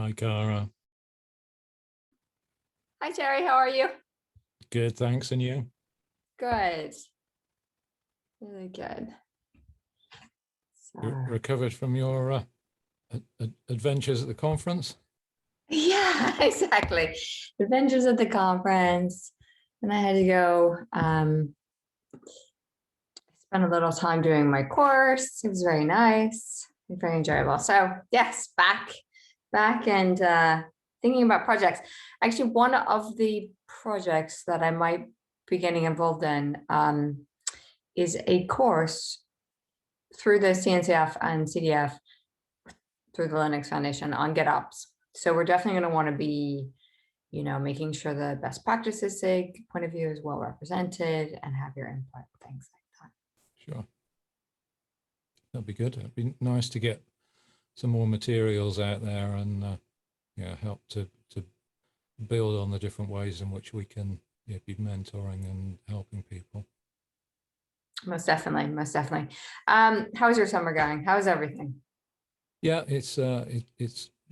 Hi, Cara. Hi, Terry. How are you? Good, thanks. And you? Good. Really good. Recovered from your adventures at the conference? Yeah, exactly. Adventures at the conference. And I had to go spend a little time doing my course. It was very nice, very enjoyable. So yes, back and thinking about projects. Actually, one of the projects that I might be getting involved in is a course through the CNCF and CDF through the Linux Foundation on GitOps. So we're definitely going to want to be, making sure the best practices SIG point of view is well represented and have your input, things like that. Sure. That'd be good. It'd be nice to get some more materials out there and help to build on the different ways in which we can be mentoring and helping people. Most definitely, most definitely. How's your summer going? How's everything? Yeah, it's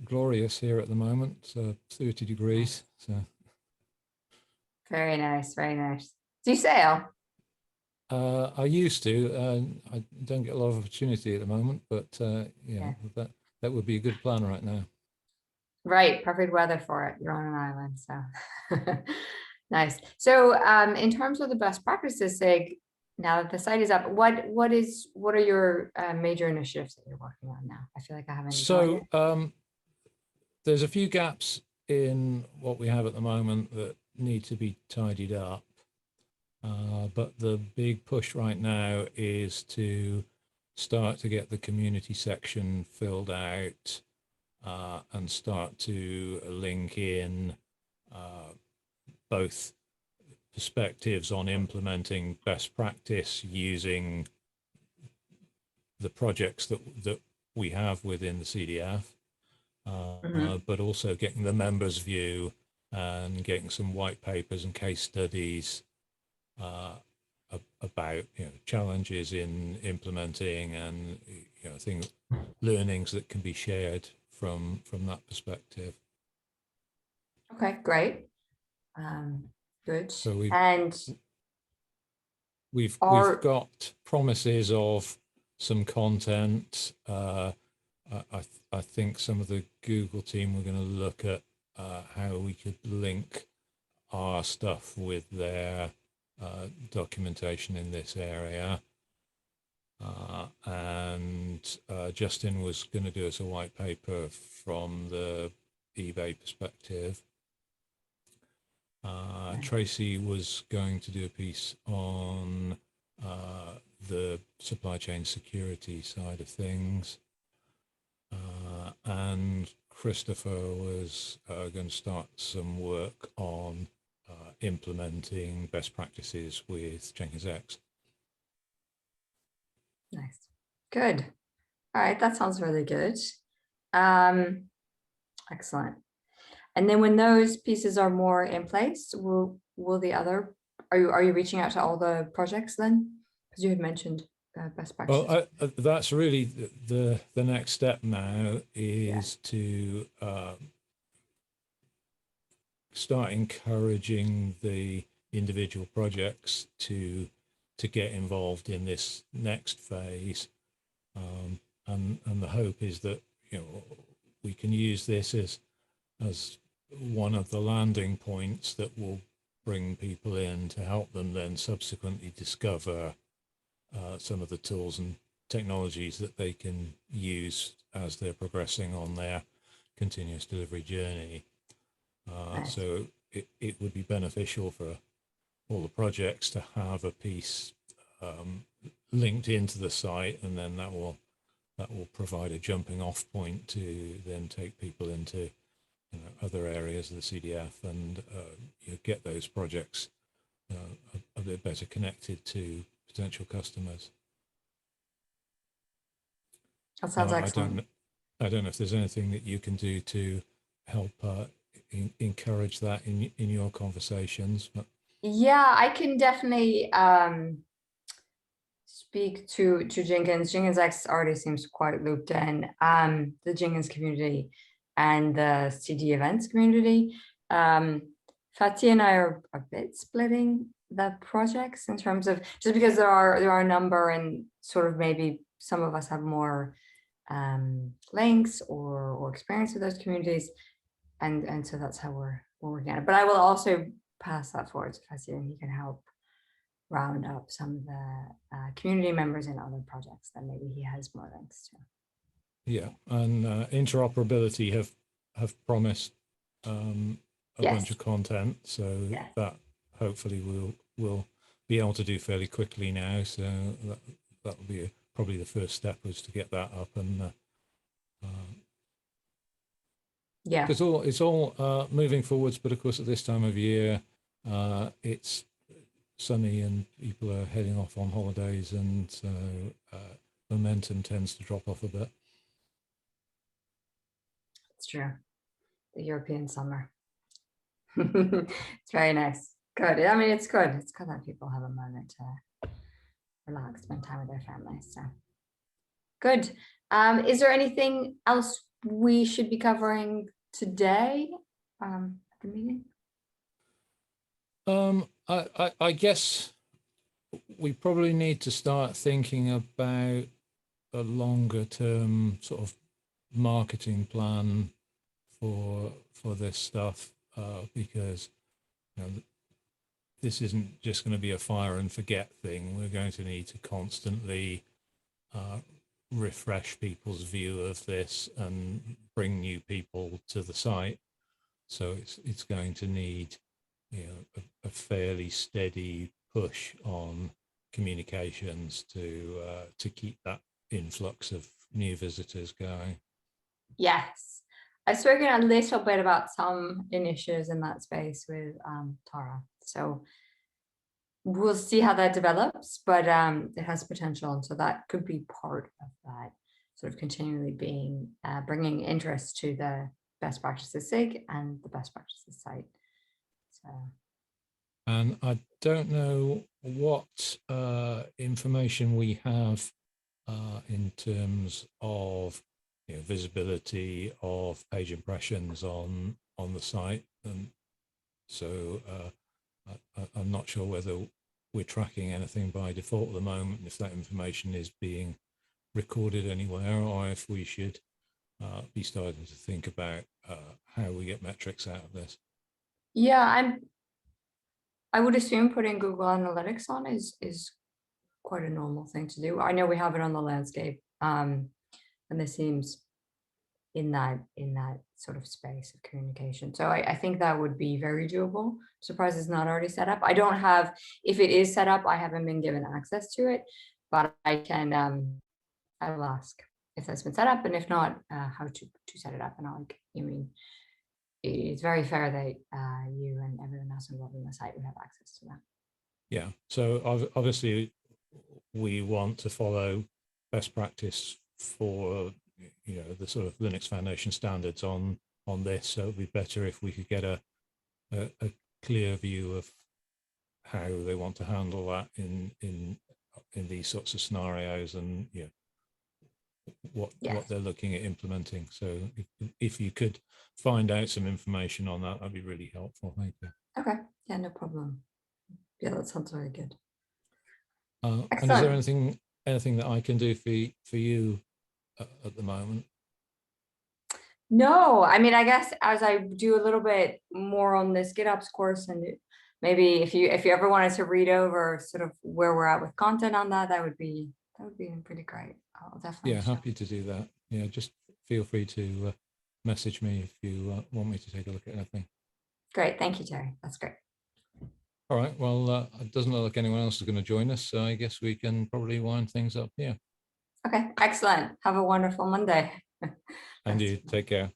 glorious here at the moment. 30 degrees. So very nice, very nice. Do you sail? I used to. I don't get a lot of opportunity at the moment, but yeah, that would be a good plan right now. Right, perfect weather for it. You're on an island, so nice. So in terms of the best practices SIG, now that the site is up, what are your major initiatives that you're working on now? I feel like I haven't. So there's a few gaps in what we have at the moment that need to be tidied up. But the big push right now is to start to get the community section filled out and start to link in both perspectives on implementing best practice using the projects that we have within the CDF, but also getting the members' view and getting some white papers and case studies about challenges in implementing and learnings that can be shared from that perspective. Okay, great. Good. So we've got promises of some content. I think some of the Google team were going to look at how we could link our stuff with their documentation in this area. And Justin was going to do us a white paper from the eBay perspective. Tracy was going to do a piece on the supply chain security side of things. And Christopher was going to start some work on implementing best practices with Jenkins X. Nice. Good. All right, that sounds really good. Excellent. And then when those pieces are more in place, will the other, are you reaching out to all the projects then? Because you had mentioned best practices. Well, that's really the next step now is to start encouraging the individual projects to get involved in this next phase, and the hope is that we can use this as one of the landing points that will bring people in to help them then subsequently discover some of the tools and technologies that they can use as they're progressing on their continuous delivery journey. So it would be beneficial for all the projects to have a piece linked into the site, and then that will provide a jumping off point to then take people into other areas of the CDF and get those projects a bit better connected to potential customers. That sounds excellent. I don't know if there's anything that you can do to help encourage that in your conversations. But yeah, I can definitely speak to Jenkins. Jenkins X already seems quite looped in. The Jenkins community and the CD events community. Fatih and I are a bit splitting the projects in terms of, just because there are a number, and sort of maybe some of us have more links or experience with those communities, and so that's how we're working on it. But I will also pass that forward to Fatih, and he can help round up some of the community members in other projects that maybe he has more links to. Yeah, and interoperability have promised a bunch of content, so that hopefully we'll be able to do fairly quickly now. So that will be probably the first step, was to get that up, and yeah, it's all moving forwards. But of course, at this time of year, it's sunny and people are heading off on holidays, and so momentum tends to drop off a bit. It's true. The European summer. It's very nice. Good. I mean, it's good. It's good that people have a moment to relax, spend time with their families. So good. Is there anything else we should be covering today at the meeting? I guess we probably need to start thinking about a longer term sort of marketing plan for this stuff, because this isn't just going to be a fire and forget thing. We're going to need to constantly refresh people's view of this and bring new people to the site. So it's going to need a fairly steady push on communications to keep that influx of new visitors going. Yes, I've spoken a little bit about some initiatives in that space with Tara, so we'll see how that develops, but it has potential, and so that could be part of that, sort of continually being bringing interest to the best practices SIG and the best practices site. So, and I don't know what information we have in terms of visibility of page impressions on the site, and so I'm not sure whether we're tracking anything by default at the moment, if that information is being recorded anywhere, or if we should be starting to think about how we get metrics out of this. Yeah, I would assume putting Google Analytics on is quite a normal thing to do. I know we have it on the landscape, and this seems in that sort of space of communication. So I think that would be very doable. I'm surprised it's not already set up. I don't have, if it is set up, I haven't been given access to it, but I can, I will ask if that's been set up, and if not, how to set it up. And it's very fair that you and everyone else involved in the site would have access to that. Yeah, so obviously we want to follow best practice for the sort of Linux Foundation standards on this. So it'd be better if we could get a clear view of how they want to handle that in these sorts of scenarios, and what they're looking at implementing. So if you could find out some information on that, that'd be really helpful. Thank you. Okay, yeah, no problem. Yeah, that sounds very good. And is there anything that I can do for you at the moment? No, I mean, I guess as I do a little bit more on this GitOps course, and maybe if you ever wanted to read over sort of where we're at with content on that, that would be pretty great. I'll definitely. Yeah, happy to do that. Yeah, just feel free to message me if you want me to take a look at anything. Great, thank you, Terry. That's great. All right, well, it doesn't look like anyone else is going to join us, so I guess we can probably wind things up here. Okay, excellent. Have a wonderful Monday. And you take care.